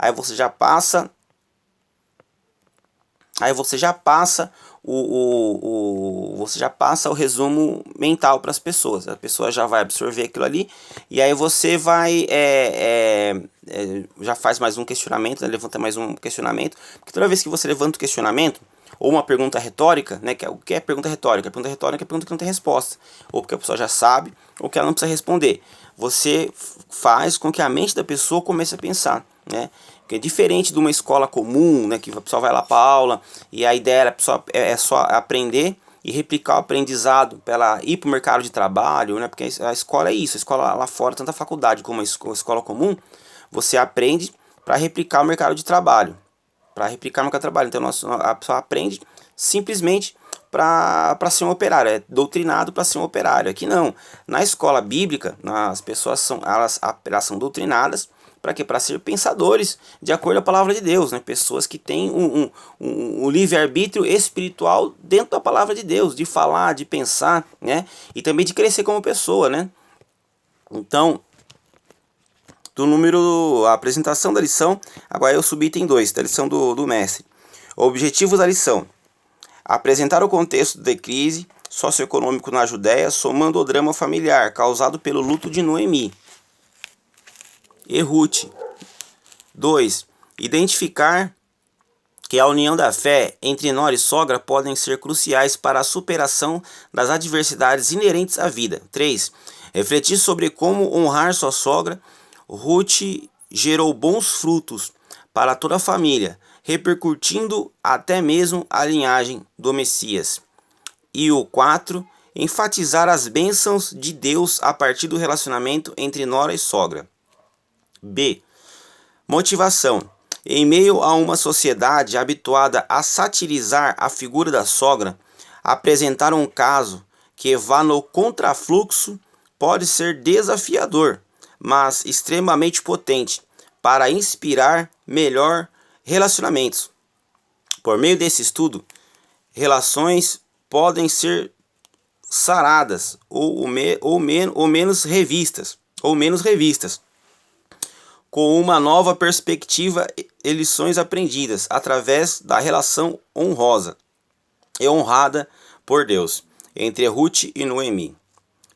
Aí você já passa você já passa o resumo mental para as pessoas. A pessoa já vai absorver aquilo ali e aí você vai já faz mais um questionamento, né? Levanta mais um questionamento, porque toda vez que você levanta o questionamento ou uma pergunta retórica, né? O que é pergunta retórica? A pergunta retórica é pergunta que não tem resposta, ou porque a pessoa já sabe, ou que ela não precisa responder. Você faz com que a mente da pessoa comece a pensar, né? Porque é diferente de uma escola comum, né? Que a pessoa vai lá para aula e a ideia da pessoa é só aprender e replicar o aprendizado para ela ir para o mercado de trabalho, né? Porque a escola é isso, a escola lá fora, tanto a faculdade como a escola comum, você aprende para replicar o mercado de trabalho. Então a pessoa aprende simplesmente para ser um operário, é doutrinado para ser um operário. Aqui não. Na escola bíblica, as pessoas elas são doutrinadas para quê? Para ser pensadores de acordo com a palavra de Deus, né? Pessoas que têm um livre-arbítrio espiritual dentro da palavra de Deus, de falar, de pensar, né? E também de crescer como pessoa, né? Então, a apresentação da lição, agora eu subi item 2, da lição do mestre. O objetivo da lição: apresentar o contexto de crise socioeconômico na Judéia, somando o drama familiar causado pelo luto de Noemi e Ruth. 2. Identificar que a união da fé entre nora e sogra podem ser cruciais para a superação das adversidades inerentes à vida. 3. Refletir sobre como honrar sua sogra. Ruth gerou bons frutos para toda a família, repercutindo até mesmo a linhagem do Messias. E o 4. Enfatizar as bênçãos de Deus a partir do relacionamento entre nora e sogra. B. Motivação. Em meio a uma sociedade habituada a satirizar a figura da sogra, apresentar um caso que vá no contrafluxo pode ser desafiador, mas extremamente potente para inspirar melhor relacionamentos. Por meio desse estudo, relações podem ser saradas ou menos revistas, com uma nova perspectiva e lições aprendidas através da relação honrosa e honrada por Deus entre Ruth e Noemi.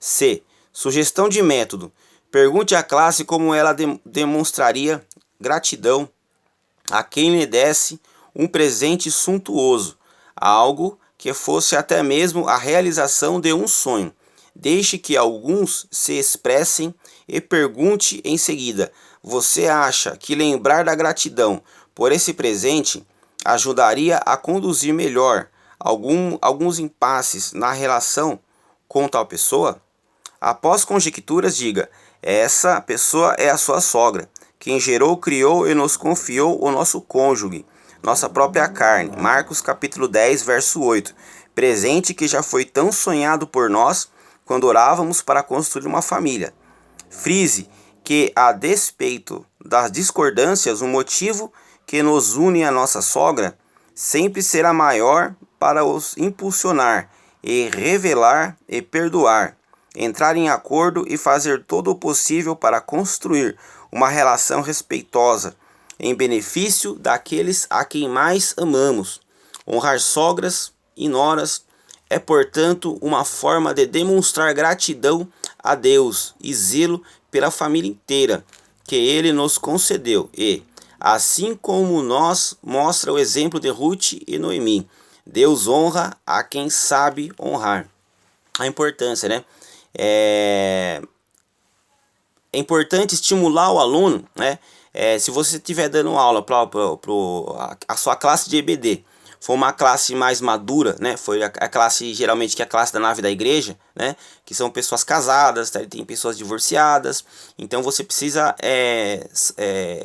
C. Sugestão de método. Pergunte à classe como ela demonstraria gratidão a quem lhe desse um presente suntuoso, algo que fosse até mesmo a realização de um sonho. Deixe que alguns se expressem e pergunte em seguida: você acha que lembrar da gratidão por esse presente ajudaria a conduzir melhor alguns impasses na relação com tal pessoa? Após conjecturas, diga: essa pessoa é a sua sogra, quem gerou, criou e nos confiou o nosso cônjuge, nossa própria carne. Marcos capítulo 10, verso 8. Presente que já foi tão sonhado por nós quando orávamos para construir uma família. Frise que, a despeito das discordâncias, o motivo que nos une à nossa sogra sempre será maior para os impulsionar e revelar e perdoar, entrar em acordo e fazer todo o possível para construir uma relação respeitosa em benefício daqueles a quem mais amamos. Honrar sogras e noras é, portanto, uma forma de demonstrar gratidão a Deus e zelo pela família inteira que Ele nos concedeu. E, assim como nós, mostra o exemplo de Ruth e Noemi. Deus honra a quem sabe honrar. A importância, né? É importante estimular o aluno, né? Se você estiver dando aula para a sua classe de EBD, for uma classe mais madura, né? Foi a classe, geralmente, que é a classe da nave da igreja, né? Que são pessoas casadas, tá? Tem pessoas divorciadas. Então você precisa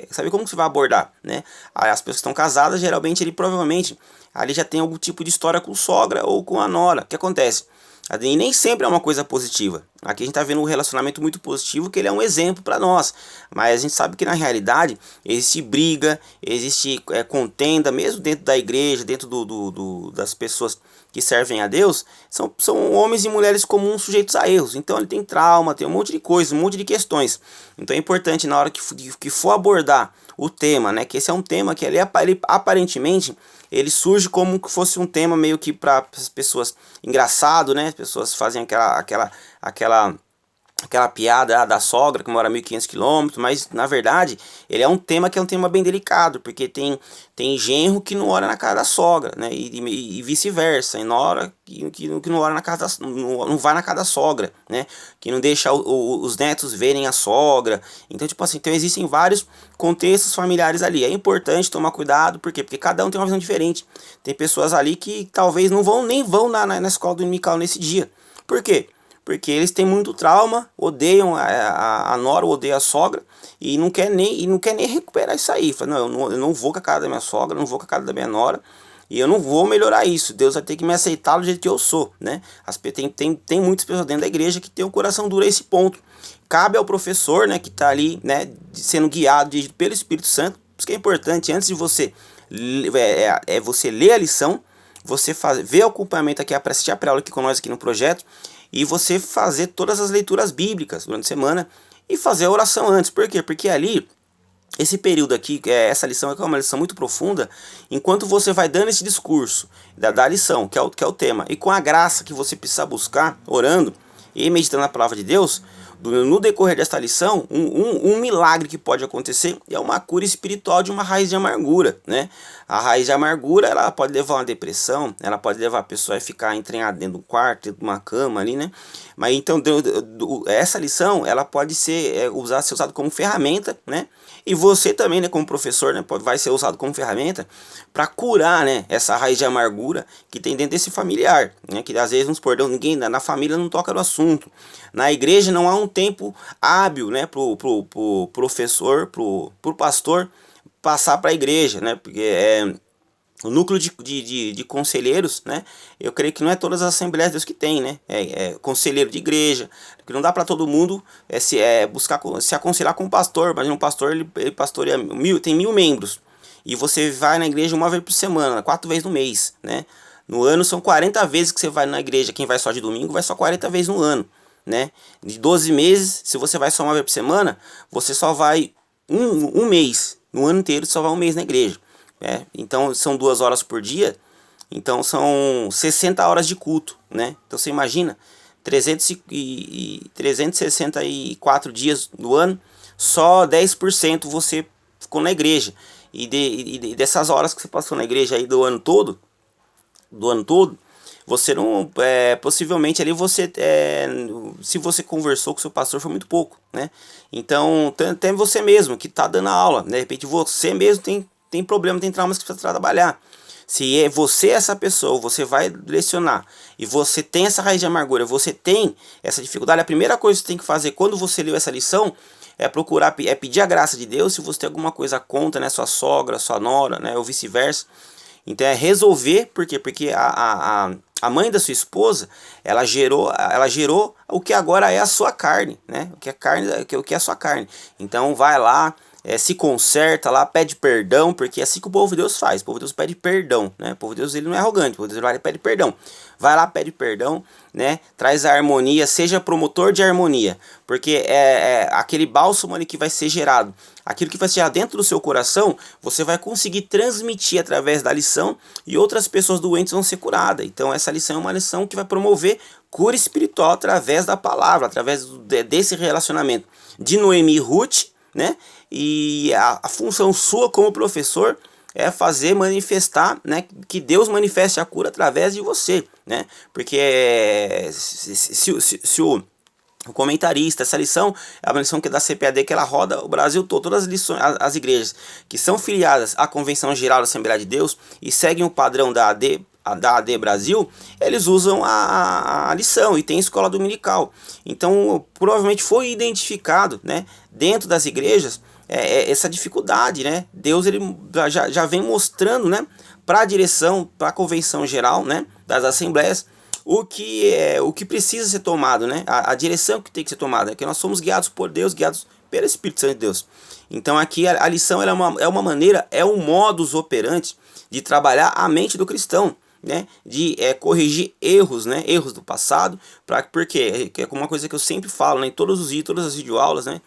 saber como que você vai abordar, né? As pessoas que estão casadas, geralmente, provavelmente ali já tem algum tipo de história com sogra ou com a nora. O que acontece? E nem sempre é uma coisa positiva. Aqui a gente está vendo um relacionamento muito positivo, que ele é um exemplo para nós. Mas a gente sabe que na realidade existe briga, existe contenda, mesmo dentro da igreja, dentro das pessoas que servem a Deus, são homens e mulheres comuns sujeitos a erros. Então ele tem trauma, tem um monte de coisa, um monte de questões. Então é importante na hora que for abordar o tema, né, que esse é um tema que ele aparentemente ele surge como que fosse um tema meio que para as pessoas engraçado, né? As pessoas fazem aquela piada da sogra que mora a 1.500 quilômetros, mas na verdade ele é um tema que é um tema bem delicado, porque tem genro que não ora na casa da sogra, né? E vice-versa, e nora que não ora na casa não vai na casa da sogra, né? Que não deixa os netos verem a sogra. Então, tipo assim, então existem vários contextos familiares ali. É importante tomar cuidado, por quê? Porque cada um tem uma visão diferente. Tem pessoas ali que talvez nem vão na escola dominical nesse dia. Por quê? Porque eles têm muito trauma, odeiam a nora, odeiam a sogra e não quer nem recuperar isso aí. Fala, não, eu não vou com a cara da minha sogra, não vou com a cara da minha nora e eu não vou melhorar isso. Deus vai ter que me aceitar do jeito que eu sou, né? Tem muitas pessoas dentro da igreja que tem o coração duro a esse ponto. Cabe ao professor, né, que está ali, né, sendo guiado, dirigido pelo Espírito Santo. Por isso que é importante, antes de você você ler a lição, você ver o acompanhamento aqui, assistir a pré-aula aqui com nós aqui no projeto, e você fazer todas as leituras bíblicas durante a semana e fazer a oração antes. Por quê? Porque ali, esse período aqui, essa lição é uma lição muito profunda, enquanto você vai dando esse discurso da lição, que é o tema, e com a graça que você precisa buscar, orando e meditando na palavra de Deus, no decorrer desta lição, um milagre que pode acontecer é uma cura espiritual de uma raiz de amargura, né? A raiz de amargura, ela pode levar a uma depressão, ela pode levar a pessoa a ficar entranhada dentro do quarto, dentro de uma cama ali, né? Mas então, essa lição, ela pode ser usada como ferramenta, né? E você também, né, como professor, né, vai ser usado como ferramenta para curar, né, essa raiz de amargura que tem dentro desse familiar, né? Que às vezes, vamos supor, ninguém na família não toca no assunto. Na igreja não há um tempo hábil, né, pro professor, pro pastor passar para a igreja, né? Porque o núcleo de conselheiros, né? Eu creio que não é todas as Assembleias de Deus que tem, né? Conselheiro de igreja, porque não dá para todo mundo buscar se aconselhar com o pastor. Imagina um pastor, ele pastoreia tem 1.000 membros, e você vai na igreja uma vez por semana, 4 vezes no mês, né? No ano são 40 vezes que você vai na igreja. Quem vai só de domingo vai só 40 vezes no ano, né? De 12 meses, se você vai só uma vez por semana, você só vai um mês. No ano inteiro você só vai um mês na igreja. Então são 2 horas por dia, então são 60 horas de culto, né? Então você imagina, 364 dias do ano, só 10% você ficou na igreja. E dessas horas que você passou na igreja aí do ano todo, você não, possivelmente ali você, se você conversou com seu pastor, foi muito pouco, né? Então, até você mesmo que está dando aula, né? De repente você mesmo tem problema, tem traumas que precisa trabalhar. Se você essa pessoa, você vai lecionar e você tem essa raiz de amargura, você tem essa dificuldade, a primeira coisa que você tem que fazer quando você leu essa lição é procurar, pedir a graça de Deus. Se você tem alguma coisa contra, né, sua sogra, sua nora, né, ou vice-versa, então é resolver. Por quê? Porque a mãe da sua esposa, ela gerou o que agora é a sua carne, né? O que é a sua carne. Então vai lá, se conserta lá, pede perdão, porque é assim que o povo de Deus faz. O povo de Deus pede perdão, né? O povo de Deus, ele não é arrogante, o povo de Deus, ele pede perdão. Vai lá, pede perdão, né? Traz a harmonia, seja promotor de harmonia, porque aquele bálsamo ali que vai ser gerado, aquilo que vai ser gerado dentro do seu coração, você vai conseguir transmitir através da lição, e outras pessoas doentes vão ser curadas. Então essa lição é uma lição que vai promover cura espiritual através da palavra, através desse relacionamento de Noemi e Ruth, né? E a função sua como professor é fazer manifestar, né, que Deus manifeste a cura através de você, né? Porque se o comentarista, essa lição é uma lição que é da CPAD, que ela roda o Brasil todo. Todas as lições, as igrejas que são filiadas à Convenção Geral da Assembleia de Deus e seguem o padrão da AD Brasil, eles usam a lição e tem escola dominical. Então provavelmente foi identificado, né, dentro das igrejas essa dificuldade, né? Deus ele já vem mostrando, né, para a direção, para a Convenção Geral, né, das Assembleias, o que precisa ser tomado, né? A direção que tem que ser tomada, é que nós somos guiados por Deus, guiados pelo Espírito Santo de Deus. Então aqui a lição ela é uma maneira, é um modus operandi de trabalhar a mente do cristão, né? De corrigir erros, né? Erros do passado, porque é uma coisa que eu sempre falo, né? Em todos os vídeos, todas as videoaulas, né?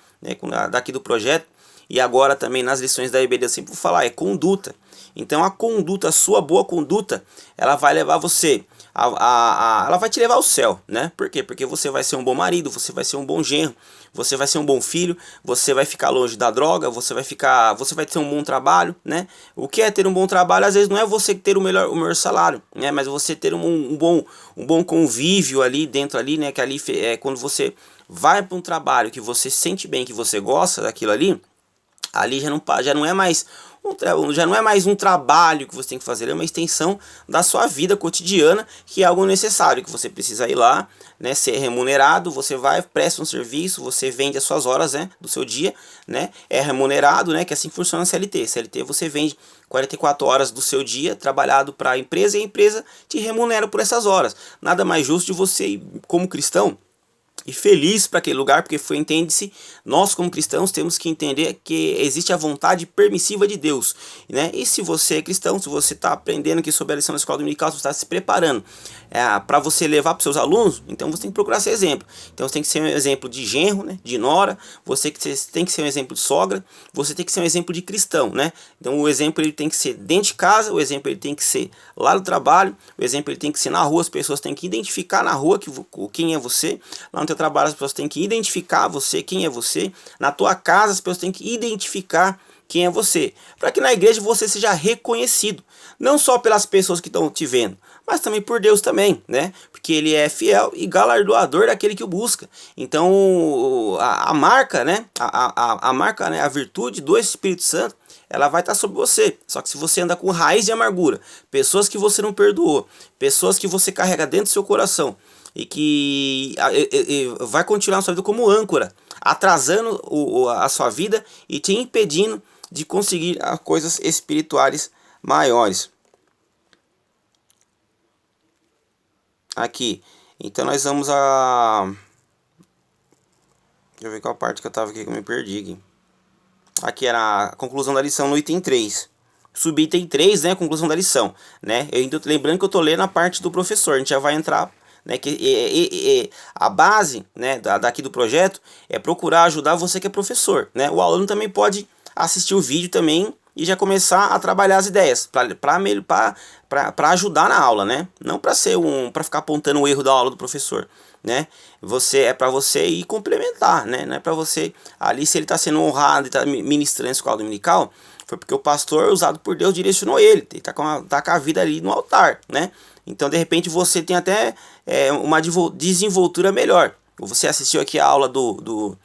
Daqui do projeto, e agora também nas lições da EBD eu sempre vou falar, é conduta. Então a conduta, a sua boa conduta, ela vai levar você, ela vai te levar ao céu, né? Por quê? Porque você vai ser um bom marido, você vai ser um bom genro, você vai ser um bom filho, você vai ficar longe da droga, você vai ter um bom trabalho, né? O que é ter um bom trabalho? Às vezes não é você ter o melhor salário, né? Mas você ter um bom convívio ali dentro ali, né? Que ali quando você vai para um trabalho que você sente bem, que você gosta daquilo ali, ali já não é mais um trabalho que você tem que fazer, é uma extensão da sua vida cotidiana, que é algo necessário, que você precisa ir lá, né, ser remunerado, você vai, presta um serviço, você vende as suas horas, né, do seu dia, né, é remunerado, né, que assim funciona a CLT. CLT você vende 44 horas do seu dia trabalhado para a empresa, e a empresa te remunera por essas horas. Nada mais justo de você, como cristão, e feliz para aquele lugar, porque entende-se, nós como cristãos temos que entender que existe a vontade permissiva de Deus, né? E se você é cristão, se você está aprendendo aqui sobre a lição da escola dominical, você está se preparando para você levar para os seus alunos, então você tem que procurar ser exemplo. Então você tem que ser um exemplo de genro, né? De nora, você tem que ser um exemplo de sogra, você tem que ser um exemplo de cristão, né? Então o exemplo ele tem que ser dentro de casa, o exemplo ele tem que ser lá no trabalho, o exemplo ele tem que ser na rua, as pessoas têm que identificar na rua quem é você. Lá no teu trabalho as pessoas têm que identificar você, quem é você. Na tua casa as pessoas têm que identificar quem é você, para que na igreja você seja reconhecido, não só pelas pessoas que estão te vendo, mas também por Deus também, né? Porque ele é fiel e galardoador daquele que o busca. Então a marca, né? A marca, né? A virtude do Espírito Santo, ela vai estar sobre você. Só que se você anda com raiz de amargura, pessoas que você não perdoou, pessoas que você carrega dentro do seu coração, e que vai continuar a sua vida como âncora, atrasando a sua vida e te impedindo de conseguir as coisas espirituais maiores. Aqui, então nós vamos deixa eu ver qual parte que eu estava aqui que eu me perdi aqui. Aqui era a conclusão da lição no item 3. Subitem 3, né, conclusão da lição, né? Lembrando que eu tô lendo a parte do professor, a gente já vai entrar, né, que a base, né, daqui do projeto é procurar ajudar você que é professor, né? O aluno também pode assistir o vídeo também e já começar a trabalhar as ideias para ajudar na aula, né? Não para ficar apontando o erro da aula do professor, né? É para você ir complementar, né? Não é para você ali, se ele está sendo honrado e está ministrando a escola dominical, foi porque o pastor usado por Deus direcionou ele, ele tá com a vida ali no altar, né? Então de repente você tem até uma desenvoltura melhor. Você assistiu aqui a aula do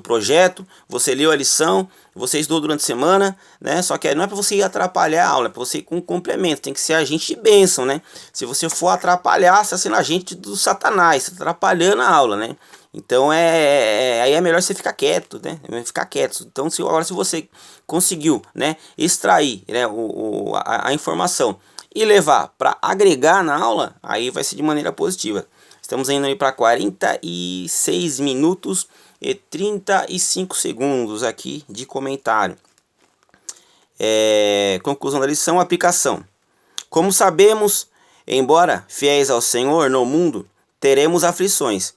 projeto, você leu a lição, você estudou durante a semana, né? Só que não é para você ir atrapalhar a aula, é para você ir com complemento, tem que ser agente de bênção, né? Se você for atrapalhar, você está sendo agente do Satanás, você está atrapalhando a aula, né? Então aí é melhor você ficar quieto, né? Ficar quieto. Então agora se você conseguiu, né, extrair, né, a informação e levar para agregar na aula, aí vai ser de maneira positiva. Estamos indo aí para 46 minutos e 35 segundos aqui de comentário. Conclusão da lição, aplicação. Como sabemos, embora fiéis ao Senhor no mundo, teremos aflições.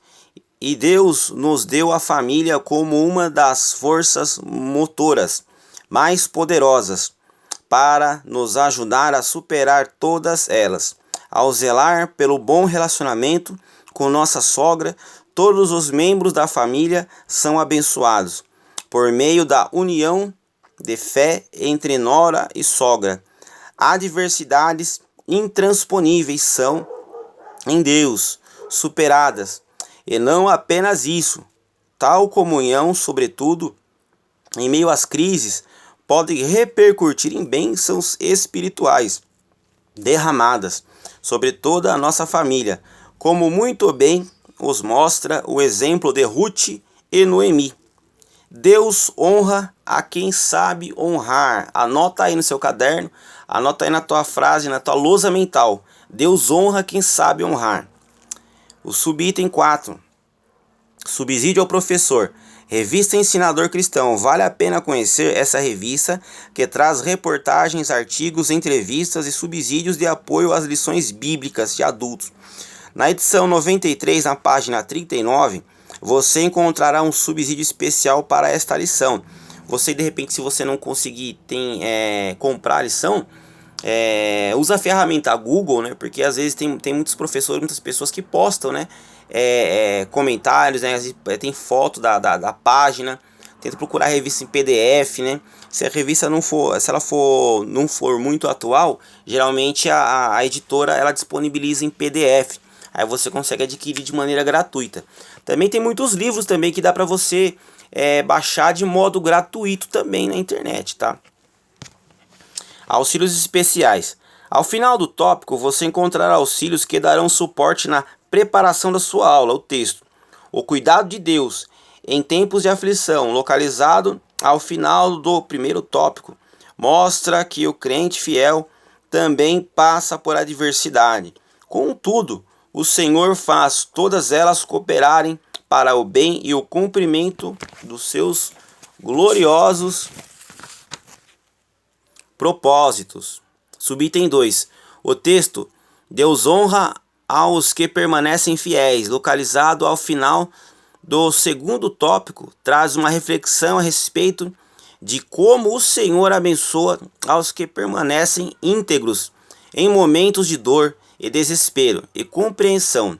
E Deus nos deu a família como uma das forças motoras mais poderosas para nos ajudar a superar todas elas. Ao zelar pelo bom relacionamento com nossa sogra, todos os membros da família são abençoados por meio da união de fé entre nora e sogra. Adversidades intransponíveis são, em Deus, superadas. E não apenas isso, tal comunhão, sobretudo, em meio às crises, pode repercutir em bênçãos espirituais derramadas sobre toda a nossa família, como muito bem os mostra o exemplo de Ruth e Noemi. Deus honra a quem sabe honrar. Anota aí no seu caderno, anota aí na tua frase, na tua lousa mental. Deus honra quem sabe honrar. O subitem 4. Subsídio ao professor. Revista Ensinador Cristão. Vale a pena conhecer essa revista que traz reportagens, artigos, entrevistas e subsídios de apoio às lições bíblicas de adultos. Na edição 93, na página 39, você encontrará um subsídio especial para esta lição. Você, de repente, se você não conseguir comprar a lição, usa a ferramenta Google, né? Porque às vezes tem muitos professores, muitas pessoas que postam, né? Comentários, né? Tem foto da página. Tenta procurar a revista em PDF, né? Se a revista não for muito atual, geralmente a editora ela disponibiliza em PDF. Aí você consegue adquirir de maneira gratuita. Também tem muitos livros também que dá para você baixar de modo gratuito também na internet, tá? Auxílios especiais. Ao final do tópico, você encontrará auxílios que darão suporte na preparação da sua aula, o texto. O cuidado de Deus em tempos de aflição, localizado ao final do primeiro tópico, mostra que o crente fiel também passa por adversidade. Contudo, o Senhor faz todas elas cooperarem para o bem e o cumprimento dos seus gloriosos propósitos. Subitem 2. O texto Deus honra aos que permanecem fiéis, localizado ao final do segundo tópico, traz uma reflexão a respeito de como o Senhor abençoa aos que permanecem íntegros em momentos de dor e desespero e compreensão,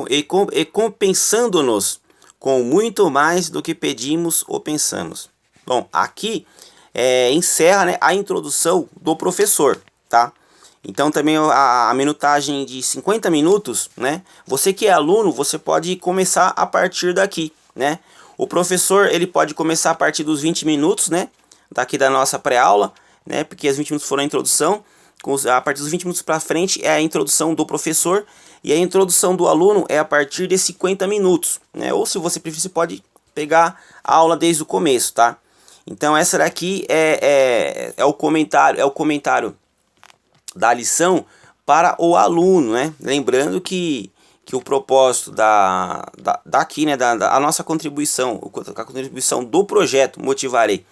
e compensando-nos com muito mais do que pedimos ou pensamos. Bom, aqui encerra, né, a introdução do professor, tá? Então também a minutagem de 50 minutos, né? Você que é aluno, você pode começar a partir daqui, né? O professor, ele pode começar a partir dos 20 minutos, né? Daqui da nossa pré-aula, né? Porque as 20 minutos foram a introdução. A partir dos 20 minutos para frente é a introdução do professor. E a introdução do aluno é a partir de 50 minutos, né? Ou se você preferir, você pode pegar a aula desde o começo, tá? Então essa daqui é o comentário da lição para o aluno, né? Lembrando que o propósito daqui, né, da nossa contribuição, a contribuição do projeto Motivarei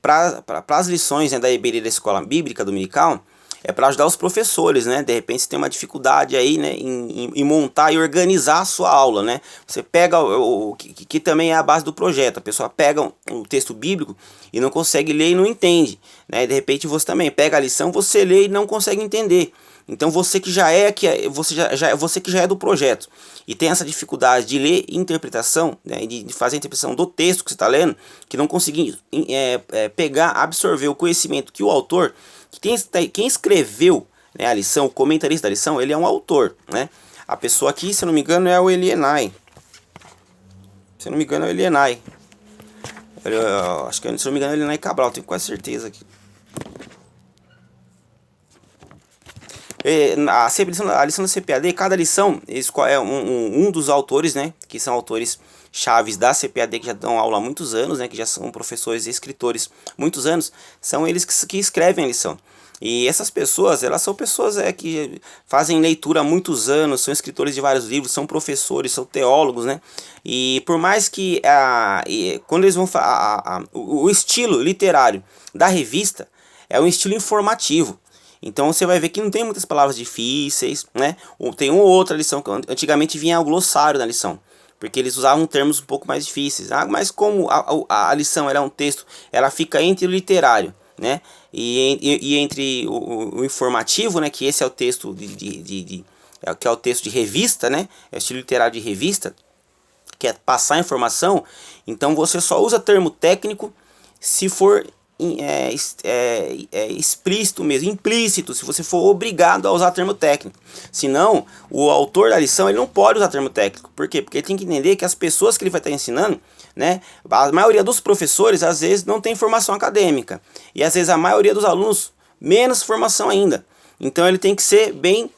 para as lições, né, da EBD da Escola Bíblica Dominical, é para ajudar os professores, né? De repente você tem uma dificuldade aí, né, em montar e organizar a sua aula, né? Você pega o que também é a base do projeto. A pessoa pega um texto bíblico e não consegue ler e não entende, né? E de repente você também pega a lição, você lê e não consegue entender. Então você que já é do projeto e tem essa dificuldade de ler interpretação, né, de fazer a interpretação do texto que você está lendo, que não conseguir absorver o conhecimento que o autor, quem escreveu, né, a lição, o comentarista da lição, ele é um autor, né? A pessoa aqui, se eu não me engano, é o Elienay. Se eu não me engano, é o Elienay. Acho que, se eu não me engano, é o Elienay Cabral, tenho quase certeza aqui. A lição da CPAD, cada lição é um dos autores, né, que são autores chaves da CPAD, que já dão aula há muitos anos, né, que já são professores e escritores muitos anos, são eles que escrevem a lição. E essas pessoas, elas são pessoas que fazem leitura há muitos anos, são escritores de vários livros, são professores, são teólogos, né? E por mais que quando eles vão o estilo literário da revista é um estilo informativo. Então você vai ver que não tem muitas palavras difíceis, né? Tem uma ou outra lição que antigamente vinha o glossário na lição, porque eles usavam termos um pouco mais difíceis. Mas como a lição é um texto, ela fica entre o literário, né? E entre o informativo, né? Que esse é o texto que é o texto de revista, né? É o estilo literário de revista, que é passar informação. Então você só usa termo técnico se for explícito mesmo, implícito, se você for obrigado a usar termo técnico. Senão, o autor da lição ele não pode usar termo técnico. Por quê? Porque ele tem que entender que as pessoas que ele vai estar ensinando, né, a maioria dos professores, às vezes, não tem formação acadêmica. E, às vezes, a maioria dos alunos, menos formação ainda. Então, ele tem que ser bem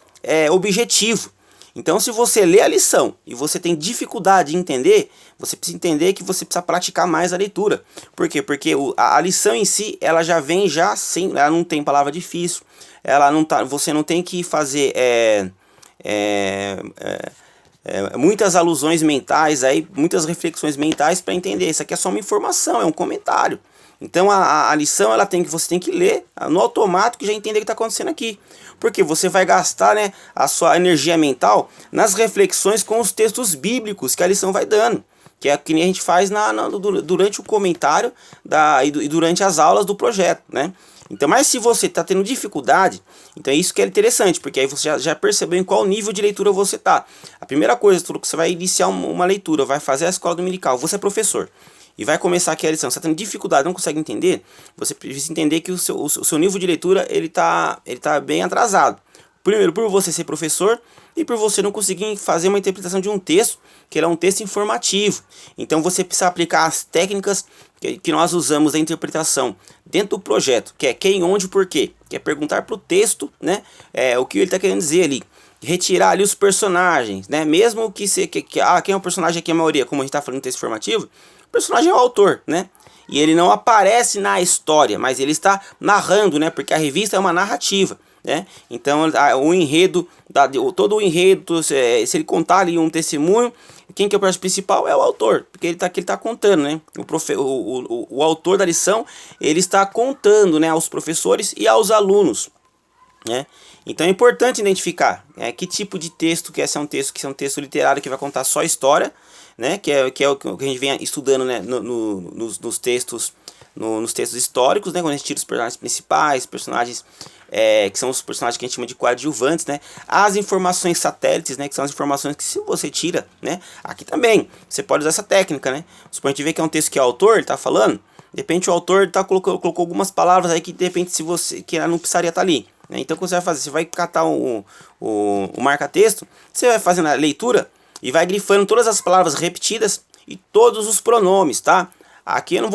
objetivo. Então, se você lê a lição e você tem dificuldade de entender, você precisa entender que você precisa praticar mais a leitura. Por quê? Porque a lição em si, ela já vem sem, ela não tem palavra difícil, ela não tá, você não tem que fazer muitas alusões mentais, aí, muitas reflexões mentais para entender. Isso aqui é só uma informação, é um comentário. Então a lição você tem que ler no automático e já entender o que está acontecendo aqui. Porque você vai gastar, né, a sua energia mental nas reflexões com os textos bíblicos que a lição vai dando. Que é que nem a gente faz durante o comentário e durante as aulas do projeto, né? Então, mas se você está tendo dificuldade, então é isso que é interessante, porque aí você já percebeu em qual nível de leitura você está. A primeira coisa, tudo que você vai iniciar uma leitura, vai fazer a escola dominical, você é professor, e vai começar aqui a lição, você está tendo dificuldade, não consegue entender, você precisa entender que o seu nível de leitura ele tá bem atrasado. Primeiro, por você ser professor e por você não conseguir fazer uma interpretação de um texto, que ele é um texto informativo. Então você precisa aplicar as técnicas que nós usamos da interpretação dentro do projeto, que é quem, onde, porquê. Que é perguntar para o texto, né, o que ele está querendo dizer ali. Retirar ali os personagens, né, mesmo que quem é o personagem aqui, a maioria, como a gente está falando no texto informativo, o personagem é o autor, né? E ele não aparece na história, mas ele está narrando, né? Porque a revista é uma narrativa, né? Então o enredo, todo o enredo, se ele contar ali um testemunho, quem que é o personagem principal é o autor, porque ele tá contando, né? O autor da lição, ele está contando, né, aos professores e aos alunos, né? Então é importante identificar que tipo de texto que esse é um texto literário que vai contar só a história, né? Que é o que a gente vem estudando, né, nos textos históricos, né? Quando a gente tira os personagens principais, personagens que são os personagens que a gente chama de coadjuvantes, né? As informações satélites, né? Que são as informações que se você tira, né? Aqui também você pode usar essa técnica, né? Suponha a gente vê que é um texto que o autor está falando, de repente o autor colocou algumas palavras aí que de repente que ela não precisaria estar ali. Então o que você vai fazer? Você vai catar o marca-texto, você vai fazendo a leitura e vai grifando todas as palavras repetidas e todos os pronomes, tá? Aqui eu não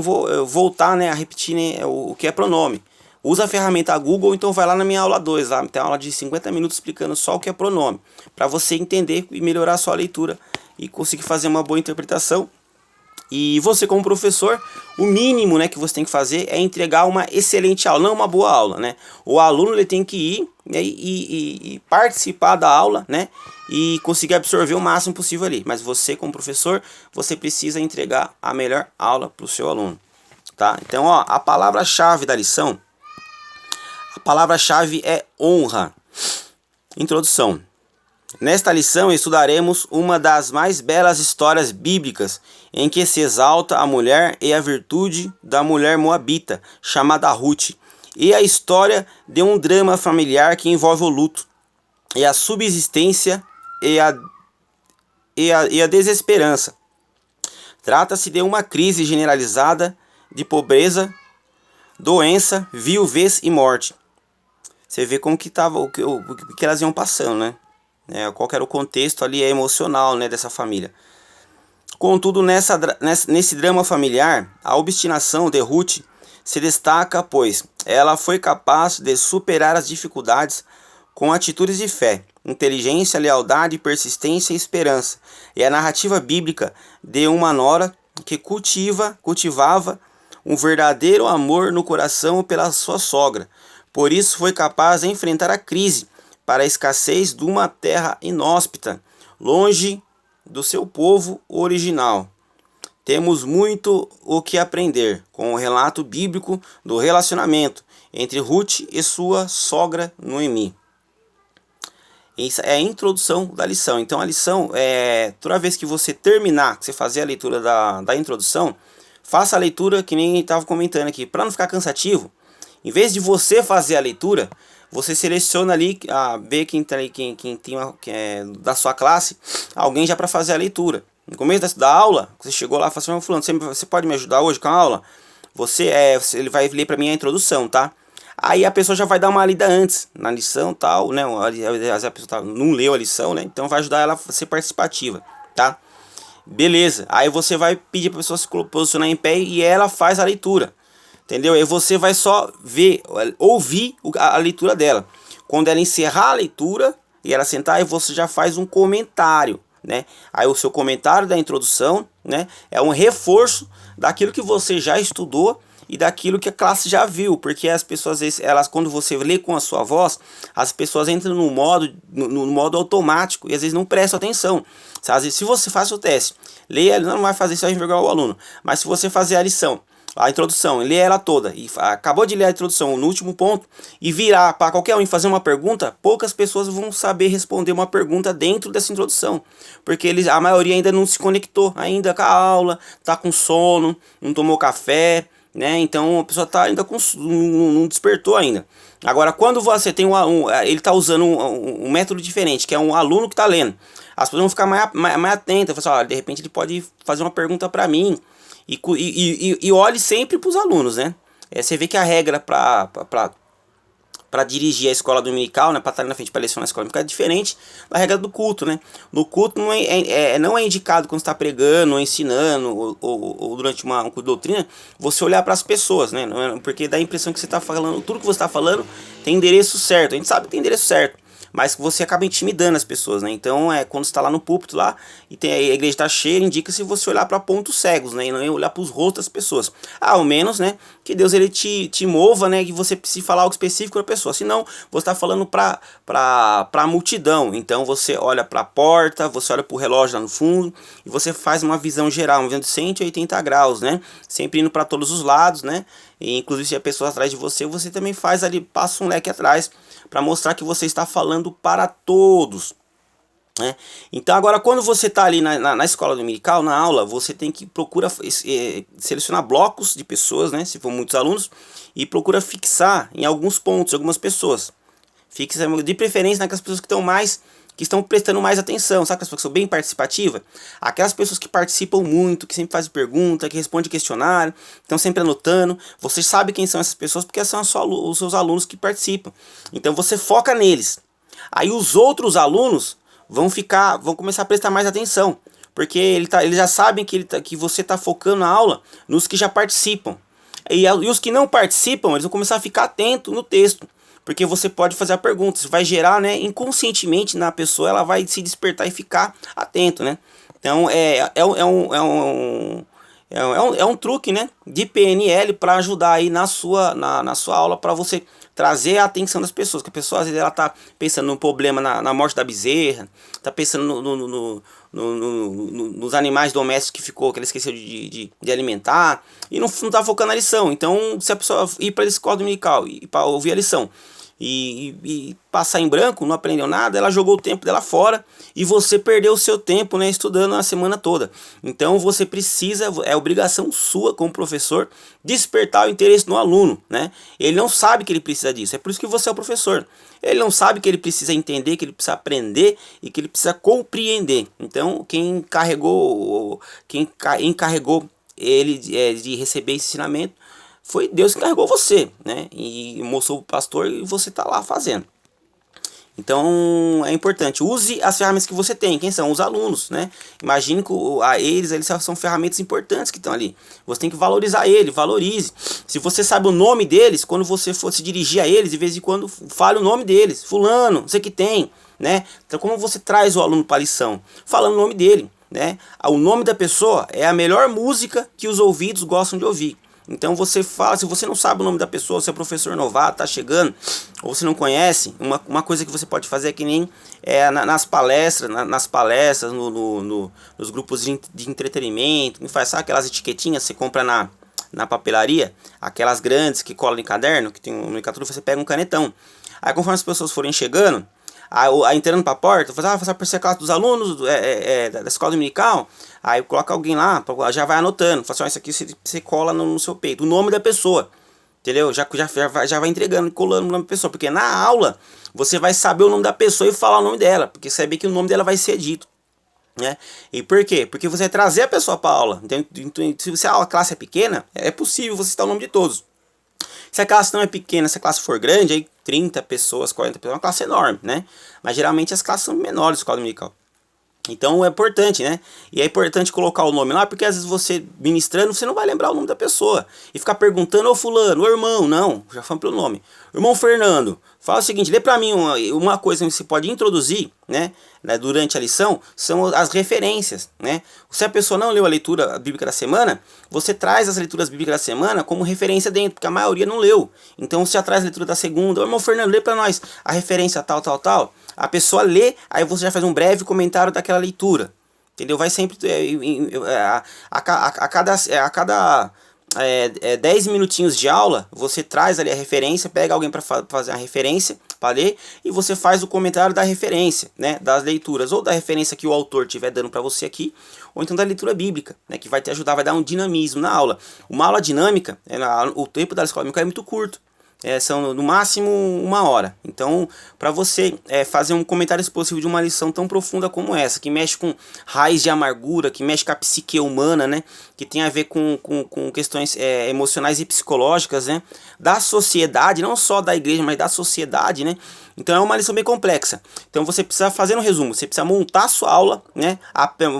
vou voltar, né, a repetir, né, o que é pronome. Usa a ferramenta Google, então vai lá na minha aula 2, lá tem uma aula de 50 minutos explicando só o que é pronome, para você entender e melhorar a sua leitura e conseguir fazer uma boa interpretação. E você, como professor, o mínimo, né, que você tem que fazer é entregar uma excelente aula, não uma boa aula, né? O aluno ele tem que ir, né, e participar da aula, né, e conseguir absorver o máximo possível ali. Mas você, como professor, você precisa entregar a melhor aula para o seu aluno, tá? Então, ó, a palavra-chave da lição, a palavra-chave é honra. Introdução. Nesta lição estudaremos uma das mais belas histórias bíblicas em que se exalta a mulher e a virtude da mulher moabita, chamada Ruth, e a história de um drama familiar que envolve o luto, e a subsistência e a desesperança. Trata-se de uma crise generalizada de pobreza, doença, viuvez e morte. Você vê como que estava o que elas iam passando, né? Qual que era o contexto ali emocional, né, dessa família. Contudo, nesse drama familiar, a obstinação de Ruth se destaca, pois ela foi capaz de superar as dificuldades com atitudes de fé, inteligência, lealdade, persistência e esperança. E a narrativa bíblica de uma nora que cultivava um verdadeiro amor no coração pela sua sogra. Por isso foi capaz de enfrentar a crise para a escassez de uma terra inóspita, longe do seu povo original. Temos muito o que aprender com o relato bíblico do relacionamento entre Ruth e sua sogra Noemi. Isso é a introdução da lição. Então a lição, toda vez que você terminar, que você fazer a leitura da introdução, faça a leitura que nem estava comentando aqui, para não ficar cansativo. Em vez de você fazer a leitura, você seleciona ali, vê quem tem da sua classe, alguém já para fazer a leitura. No começo da aula, você chegou lá e falou assim: fulano, você pode me ajudar hoje com a aula? Ele vai ler para mim a introdução, tá? Aí a pessoa já vai dar uma lida antes, na lição tal, né? A pessoa não leu a lição, né? Então vai ajudar ela a ser participativa, tá? Beleza. Aí você vai pedir para a pessoa se posicionar em pé e ela faz a leitura. Entendeu? Aí você vai só ouvir a leitura dela. Quando ela encerrar a leitura e ela sentar, aí você já faz um comentário, né? Aí o seu comentário da introdução, né, é um reforço daquilo que você já estudou e daquilo que a classe já viu, porque as pessoas, às vezes, elas, quando você lê com a sua voz, as pessoas entram no modo automático e às vezes não prestam atenção. Às vezes, se você faz o teste, leia, não vai fazer isso, vai envergonhar o aluno, mas se você fazer a lição, a introdução, lê ela toda e acabou de ler a introdução no último ponto e virar para qualquer um e fazer uma pergunta, poucas pessoas vão saber responder uma pergunta dentro dessa introdução, porque a maioria ainda não se conectou ainda com a aula, tá com sono, não tomou café, né? Então a pessoa tá ainda não despertou ainda. Agora, quando você tem ele tá usando um método diferente, que é um aluno que tá lendo, as pessoas vão ficar mais atentas, falar assim, de repente ele pode fazer uma pergunta para mim. E olhe sempre para os alunos, né? Você vê que a regra para dirigir a escola dominical, né, para estar na frente para lecionar a escola dominical é diferente da regra do culto, né? No culto não é indicado quando está pregando, ou ensinando, ou durante uma culto de doutrina, você olhar para as pessoas, né? Porque dá a impressão que você está falando, tudo que você está falando tem endereço certo. A gente sabe que tem endereço certo, mas que você acaba intimidando as pessoas, né? Então, quando você está lá no púlpito lá e a igreja está cheia, indica se você olhar para pontos cegos, né? E não olhar para os rostos das pessoas. Ao menos, né? Que Deus ele te mova, né? Que você precise falar algo específico para a pessoa. Senão, você está falando para a multidão. Então, você olha para a porta, você olha para o relógio lá no fundo e você faz uma visão geral, uma visão de 180 graus, né? Sempre indo para todos os lados, né? E, inclusive, se a pessoa atrás de você, você também faz ali, passa um leque atrás para mostrar que você está falando para todos, né? Então agora quando você está ali na escola dominical, na aula, você tem que procurar selecionar blocos de pessoas, né? Se for muitos alunos, e procura fixar em alguns pontos, algumas pessoas. Fixa de preferência naquelas pessoas que estão prestando mais atenção, sabe? Aquelas pessoas que são bem participativas, aquelas pessoas que participam muito, que sempre fazem pergunta, que respondem questionário, estão sempre anotando. Você sabe quem são essas pessoas porque são os seus alunos que participam. Então você foca neles. Aí os outros alunos vão começar a prestar mais atenção, porque eles já sabem que você está focando a aula nos que já participam. E os que não participam, eles vão começar a ficar atentos no texto. Porque você pode fazer a pergunta, isso vai gerar, né, inconscientemente na pessoa, ela vai se despertar e ficar atento, né? Então é um truque, né, de PNL para ajudar aí na sua aula, para você trazer a atenção das pessoas. Que a pessoa às vezes ela tá pensando no problema na morte da bezerra, tá pensando nos animais domésticos que ela esqueceu de alimentar, e não tá focando na lição. Então, se a pessoa ir para a escola dominical e para ouvir a lição e passar em branco, não aprendeu nada, ela jogou o tempo dela fora e você perdeu o seu tempo, né, estudando a semana toda. Então você precisa, é obrigação sua como professor, despertar o interesse no aluno, né? Ele não sabe que ele precisa disso, é por isso que você é o professor. Ele não sabe que ele precisa entender, que ele precisa aprender e que ele precisa compreender. Então quem encarregou ele de receber esse ensinamento foi Deus que encarregou você, né? E mostrou o pastor e você está lá fazendo. Então é importante, use as ferramentas que você tem. Quem são? Os alunos, né? Imagine que eles são ferramentas importantes que estão ali. Você tem que valorizar ele, valorize. Se você sabe o nome deles, quando você for se dirigir a eles, de vez em quando fale o nome deles. Fulano, você que tem, né? Então como você traz o aluno para a lição? Falando o nome dele, né? O nome da pessoa é a melhor música que os ouvidos gostam de ouvir. Então você fala, se você não sabe o nome da pessoa, se é professor novato, tá chegando, ou você não conhece, uma coisa que você pode fazer é que nem nas palestras, nos grupos de entretenimento, que faz, sabe aquelas etiquetinhas que você compra na papelaria, aquelas grandes que colam em caderno, que tem uma nomenclatura, você pega um canetão. Aí conforme as pessoas forem chegando, aí entrando para a porta, fazer a classe dos alunos da escola dominical, aí coloca alguém lá, já vai anotando, fala assim, isso aqui você cola no seu peito, o nome da pessoa, entendeu? Já vai entregando, colando o nome da pessoa, porque na aula você vai saber o nome da pessoa e falar o nome dela, porque saber que o nome dela vai ser dito, né? E por quê? Porque você vai trazer a pessoa para a aula. Então, se a classe é pequena, é possível você citar o nome de todos. Se a classe não é pequena, se a classe for grande, aí 30 pessoas, 40 pessoas, é uma classe enorme, né? Mas geralmente as classes são menores, escola dominical. Então é importante, né? E é importante colocar o nome lá, porque às vezes você ministrando, você não vai lembrar o nome da pessoa. E ficar perguntando, ô fulano, ô irmão, não, já falando pelo nome. Irmão Fernando, fala o seguinte, lê pra mim uma coisa que você pode introduzir, né? Durante a lição, são as referências, né? Se a pessoa não leu a leitura bíblica da semana, você traz as leituras bíblicas da semana como referência dentro, porque a maioria não leu. Então você já traz a leitura da segunda, ô irmão Fernando, lê pra nós a referência tal, tal, tal. A pessoa lê, aí você já faz um breve comentário daquela leitura. Entendeu? Vai sempre a cada 10 minutinhos de aula, você traz ali a referência, pega alguém para fazer a referência, para ler, e você faz o comentário da referência, né, das leituras, ou da referência que o autor estiver dando para você aqui, ou então da leitura bíblica, né, que vai te ajudar, vai dar um dinamismo na aula. Uma aula dinâmica, o tempo da escola bíblica é muito curto. São no máximo 1 hora. Então, para você fazer um comentário expositivo de uma lição tão profunda como essa, que mexe com raiz de amargura, que mexe com a psique humana, né, que tem a ver com questões emocionais e psicológicas, né, da sociedade, não só da igreja, mas da sociedade, né. Então é uma lição bem complexa. Então você precisa fazer um resumo, você precisa montar a sua aula, né,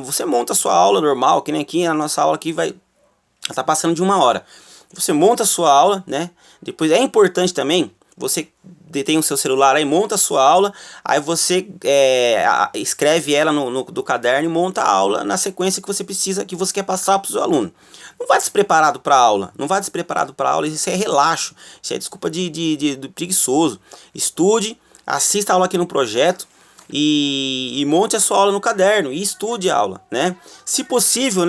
você monta a sua aula normal, que nem aqui a nossa aula aqui vai tá passando de 1 hora. Você monta a sua aula, né? Depois é importante também, você tem o seu celular aí, monta a sua aula, aí você escreve ela do caderno e monta a aula na sequência que você precisa, que você quer passar para o seu aluno. Não vai despreparado para a aula, isso é relaxo, isso é desculpa de preguiçoso. Estude, assista a aula aqui no projeto, e monte a sua aula no caderno e estude a aula, né? Se possível,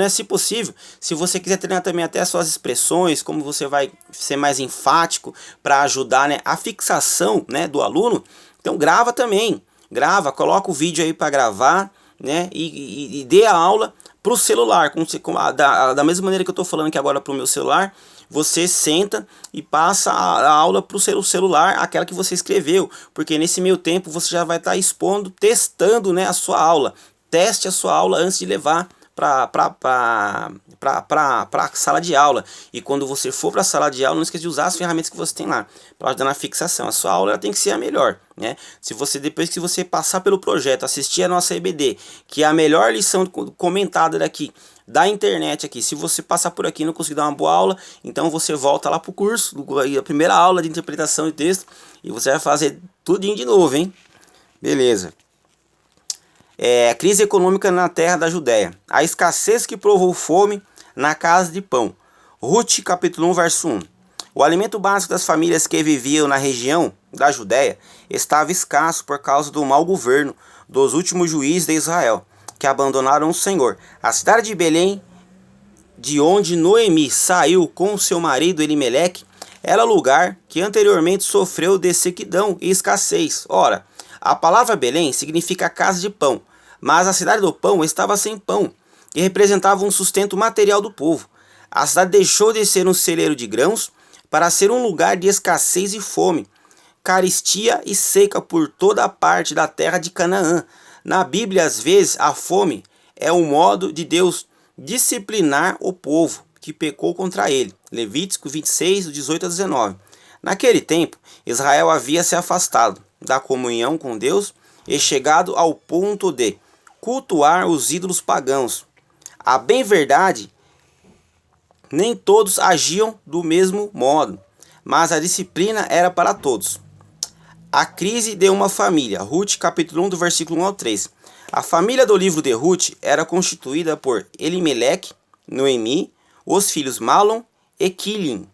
se você quiser treinar também até as suas expressões, como você vai ser mais enfático para ajudar, né, a fixação, né, do aluno, então grava também, coloca o vídeo aí para gravar, né, e dê a aula para o celular, da mesma maneira que eu estou falando aqui agora para o meu celular. Você senta e passa a aula para o seu celular, aquela que você escreveu, porque nesse meio tempo você já vai estar expondo, testando, né, a sua aula. Teste a sua aula antes de levar para a sala de aula. E quando você for para a sala de aula, não esqueça de usar as ferramentas que você tem lá para ajudar na fixação. A sua aula ela tem que ser a melhor, né? Depois que você passar pelo projeto, assistir a nossa EBD, que é a melhor lição comentada daqui da internet aqui, se você passar por aqui e não conseguir dar uma boa aula, então você volta lá pro curso, a primeira aula de interpretação de texto, e você vai fazer tudinho de novo, hein? Beleza. Crise econômica na terra da Judéia. A escassez que provou fome na casa de pão. Ruth, capítulo 1, verso 1. O alimento básico das famílias que viviam na região da Judéia estava escasso por causa do mau governo dos últimos juízes de Israel, que abandonaram o Senhor. A cidade de Belém, de onde Noemi saiu com seu marido Elimeleque, era lugar que anteriormente sofreu de sequidão e escassez. Ora, a palavra Belém significa casa de pão, mas a cidade do pão estava sem pão, que representava um sustento material do povo. A cidade deixou de ser um celeiro de grãos para ser um lugar de escassez e fome, carestia e seca por toda a parte da terra de Canaã. Na Bíblia, às vezes, a fome é um modo de Deus disciplinar o povo que pecou contra ele. Levítico 26, do 18 a 19. Naquele tempo, Israel havia se afastado da comunhão com Deus e chegado ao ponto de cultuar os ídolos pagãos. A bem verdade, nem todos agiam do mesmo modo, mas a disciplina era para todos. A crise de uma família. Ruth, capítulo 1, do versículo 1 ao 3. A família do livro de Ruth era constituída por Elimeleque, Noemi, os filhos Malom e Quilin.